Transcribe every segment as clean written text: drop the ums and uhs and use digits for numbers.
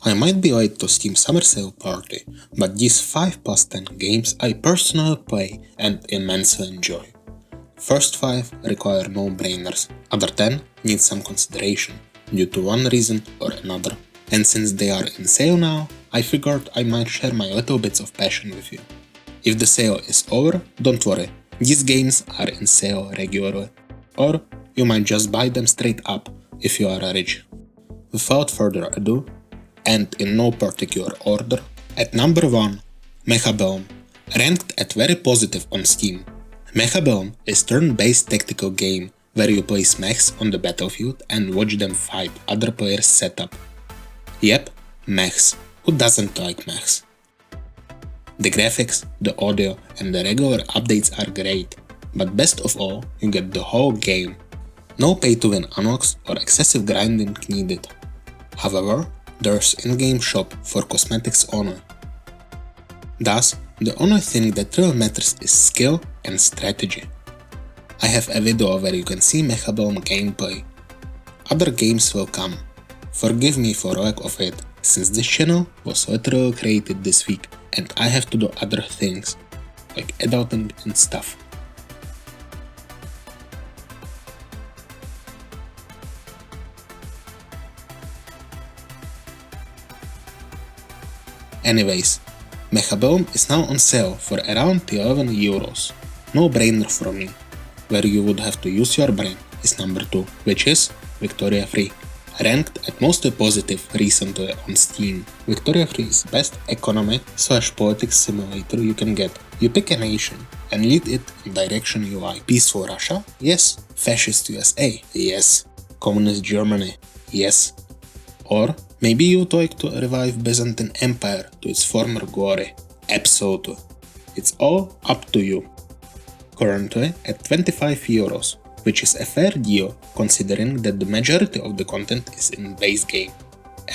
I might be late to Steam summer sale party, but these 5 past 10 games I personally play and immensely enjoy. First 5 require no-brainers, other 10 need some consideration, due to one reason or another. And since they are in sale now, I figured I might share my little bits of passion with you. If the sale is over, don't worry, these games are in sale regularly. Or you might just buy them straight up if you are rich. Without further ado, and in no particular order, at number 1, Mechabellum, ranked at very positive on Steam. Mechabellum is turn-based tactical game where you place mechs on the battlefield and watch them fight other players' setup. Yep, mechs. Who doesn't like mechs? The graphics, the audio and the regular updates are great, but best of all, you get the whole game. No pay-to-win unlocks or excessive grinding needed. However, there's in-game shop for cosmetics only. Thus, the only thing that really matters is skill and strategy. I have a video where you can see Mechabellum gameplay. Other games will come. Forgive me for lack of it, since this channel was literally created this week and I have to do other things, like adulting and stuff. Anyways, Mechabellum is now on sale for around €11. No brainer from me. Where you would have to use your brain is number 2, which is Victoria 3. Ranked at mostly positive recently on Steam. Victoria 3 is best economy/politics simulator you can get. You pick a nation and lead it in direction you like. Peaceful Russia? Yes. Fascist USA? Yes. Communist Germany? Yes. Or maybe you'd like to revive Byzantine Empire to its former glory? Absolutely. It's all up to you. Currently at €25, which is a fair deal considering that the majority of the content is in base game.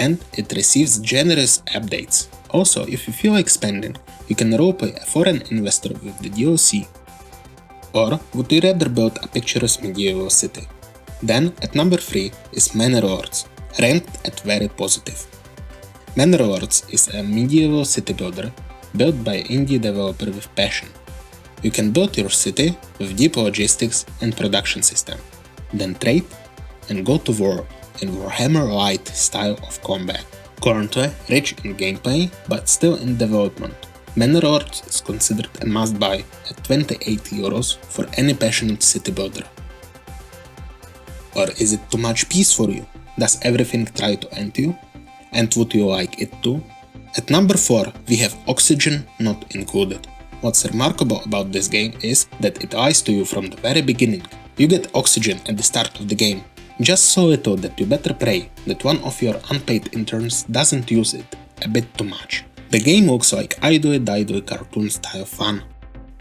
And it receives generous updates. Also, if you feel like spending, you can roleplay a foreign investor with the DLC. Or would you rather build a picturesque medieval city? Then at number 3 is Manor Lords, ranked at very positive. Manor Lords is a medieval city builder built by indie developer with passion. You can build your city with deep logistics and production system, then trade and go to war in Warhammer Light style of combat. Currently rich in gameplay but still in development, Manor Lords is considered a must-buy at €28 for any passionate city builder. Or is it too much peace for you? Does everything try to end you? And would you like it too? At number 4 we have Oxygen not included. What's remarkable about this game is that it lies to you from the very beginning. You get oxygen at the start of the game, just so little that you better pray that one of your unpaid interns doesn't use it a bit too much. The game looks like idly-diddly cartoon style fun.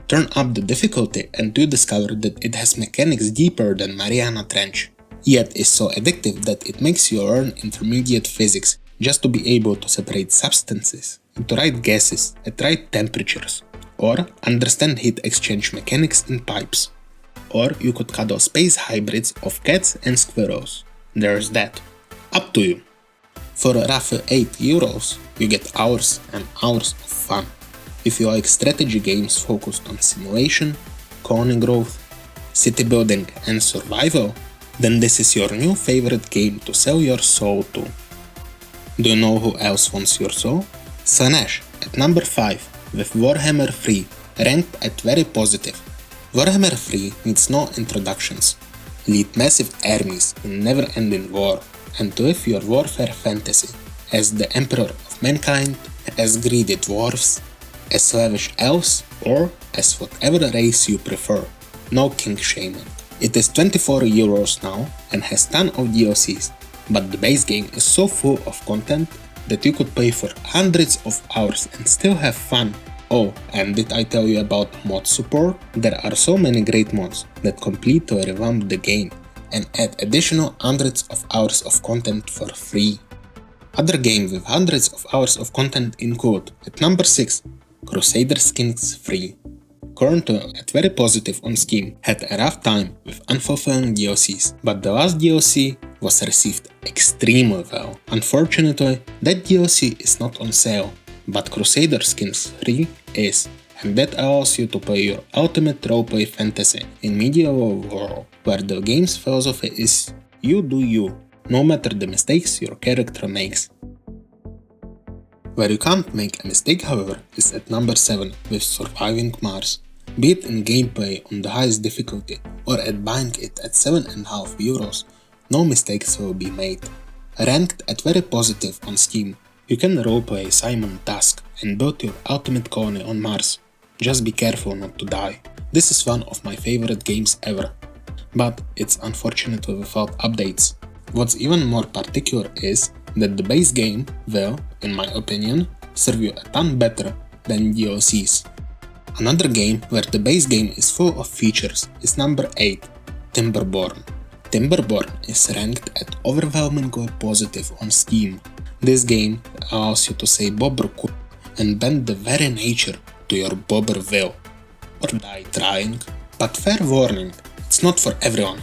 Turn up the difficulty and you discover that it has mechanics deeper than Mariana Trench, yet is so addictive that it makes you learn intermediate physics just to be able to separate substances into right gases at right temperatures. Or understand heat exchange mechanics in pipes. Or you could cuddle space hybrids of cats and squirrels. There's that. Up to you. For roughly €8, you get hours and hours of fun. If you like strategy games focused on simulation, colony growth, city building and survival, then this is your new favorite game to sell your soul to. Do you know who else wants your soul? Slanesh at number 5. With Warhammer III, ranked at very positive. Warhammer III needs no introductions. Lead massive armies in never-ending war and live your warfare fantasy as the emperor of mankind, as greedy dwarves, as slavish elves, or as whatever race you prefer. No king shaming. It is €24 now and has ton of DLCs, but the base game is so full of content that you could play for hundreds of hours and still have fun. Oh, and did I tell you about mod support? There are so many great mods that completely revamp the game and add additional hundreds of hours of content for free. Other games with hundreds of hours of content include, at number 6, Crusader Kings III. Currently at very positive on Steam, had a rough time with unfulfilling DLCs, but the last DLC was received extremely well. Unfortunately, that DLC is not on sale, but Crusader Kings III is, and that allows you to play your ultimate roleplay fantasy in medieval world, where the game's philosophy is you do you, no matter the mistakes your character makes. Where you can't make a mistake, however, is at number 7 with Surviving Mars. Be it in gameplay on the highest difficulty or at buying it at 7.5 euros, no mistakes will be made. Ranked at very positive on Steam, you can roleplay Simon Task and build your ultimate colony on Mars. Just be careful not to die. This is one of my favorite games ever, but it's unfortunately without updates. What's even more particular is that the base game will, in my opinion, serve you a ton better than DLCs. Another game where the base game is full of features is number 8, Timberborn. Timberborn is ranked at overwhelmingly positive on Steam. This game allows you to say bobber cool and bend the very nature to your bobber will, or die trying. But fair warning, it's not for everyone.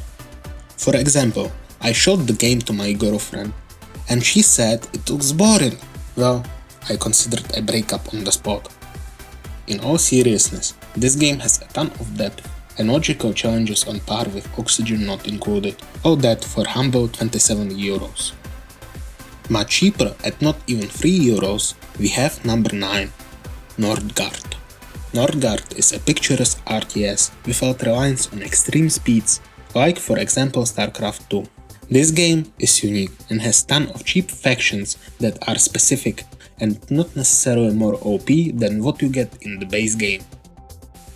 For example, I showed the game to my girlfriend and she said it looks boring. Well, I considered a breakup on the spot. In all seriousness, this game has a ton of depth and logical challenges on par with Oxygen Not Included, all that for humble 27 euros. Much cheaper at not even 3 euros, we have number 9, Northgard. Northgard is a picturesque RTS without reliance on extreme speeds, like for example StarCraft II. This game is unique and has ton of cheap factions that are specific and not necessarily more OP than what you get in the base game.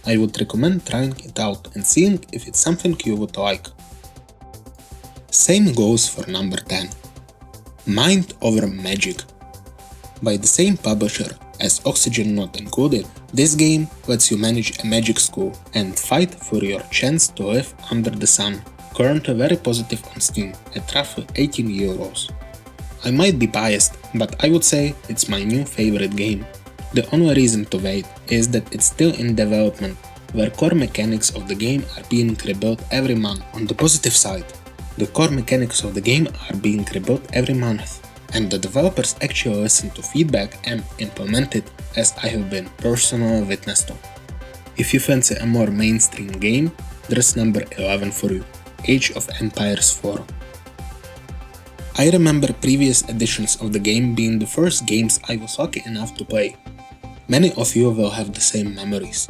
I would recommend trying it out and seeing if it's something you would like. Same goes for number 10, Mind Over Magic. By the same publisher as Oxygen Not Included, this game lets you manage a magic school and fight for your chance to live under the sun. Currently very positive on Steam at roughly 18 euros. I might be biased, but I would say it's my new favorite game. The only reason to wait is that it's still in development, where core mechanics of the game are being rebuilt every month. On the positive side, the core mechanics of the game are being rebuilt every month, and the developers actually listen to feedback and implement it, as I have been personally witness to. If you fancy a more mainstream game, there's number 11 for you, Age of Empires IV. I remember previous editions of the game being the first games I was lucky enough to play. Many of you will have the same memories.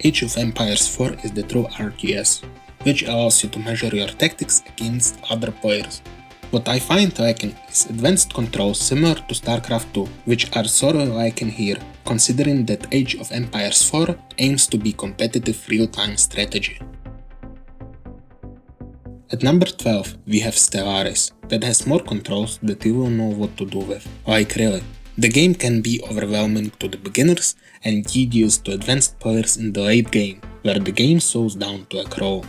Age of Empires IV is the true RTS, which allows you to measure your tactics against other players. What I find lacking is advanced controls similar to StarCraft II, which are sorely lacking here, considering that Age of Empires IV aims to be competitive real-time strategy. At number 12 we have Stellaris, that has more controls that you will know what to do with. Like really, the game can be overwhelming to the beginners and tedious to advanced players in the late game, where the game slows down to a crawl.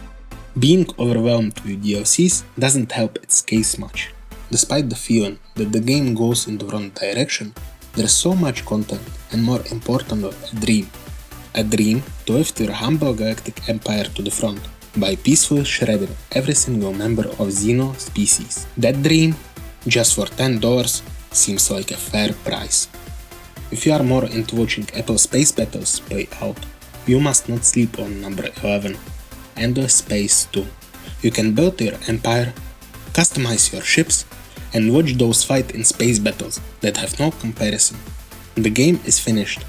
Being overwhelmed with DLCs doesn't help its case much. Despite the feeling that the game goes in the wrong direction, there's so much content and more importantly a dream. A dream to lift your humble galactic empire to the front by peacefully shredding every single member of Xeno species. That dream, just for $10, seems like a fair price. If you are more into watching Apple space battles play out, you must not sleep on number 11, Endless Space 2. You can build your empire, customize your ships, and watch those fight in space battles that have no comparison. The game is finished,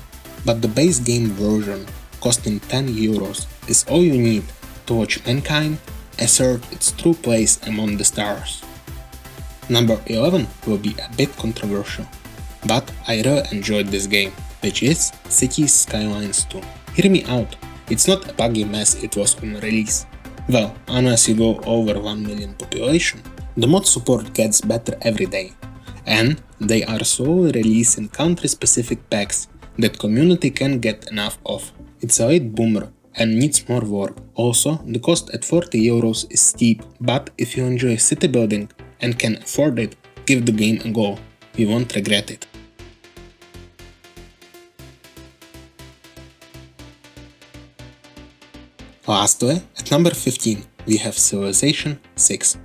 but the base game version, costing 10 euros, is all you need to watch mankind assert its true place among the stars. Number 11 will be a bit controversial, but I really enjoyed this game, which is Cities Skylines 2. Hear me out, it's not a buggy mess it was on release. Well, unless you go over 1 million population. The mod support gets better every day, and they are slowly releasing country-specific packs that community can't get enough of. It's a late boomer and needs more work. Also, the cost at 40 euros is steep, but if you enjoy city building and can afford it, give the game a go. You won't regret it. Lastly, at number 15 we have Civilization 6.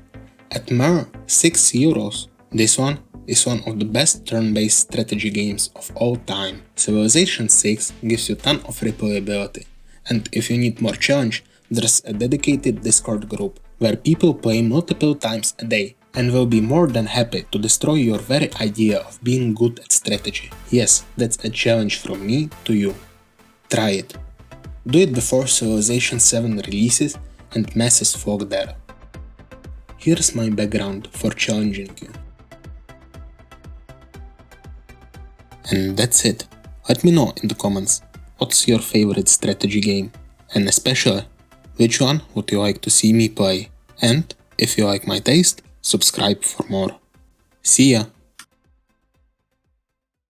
At mere €6, this one is one of the best turn-based strategy games of all time. Civilization VI gives you a ton of replayability, and if you need more challenge, there's a dedicated Discord group where people play multiple times a day and will be more than happy to destroy your very idea of being good at strategy. Yes, that's a challenge from me to you. Try it. Do it before Civilization VII releases and masses flock there. Here's my background for challenging you. And that's it. Let me know in the comments what's your favorite strategy game, and especially which one would you like to see me play, and if you like my taste, subscribe for more. See ya!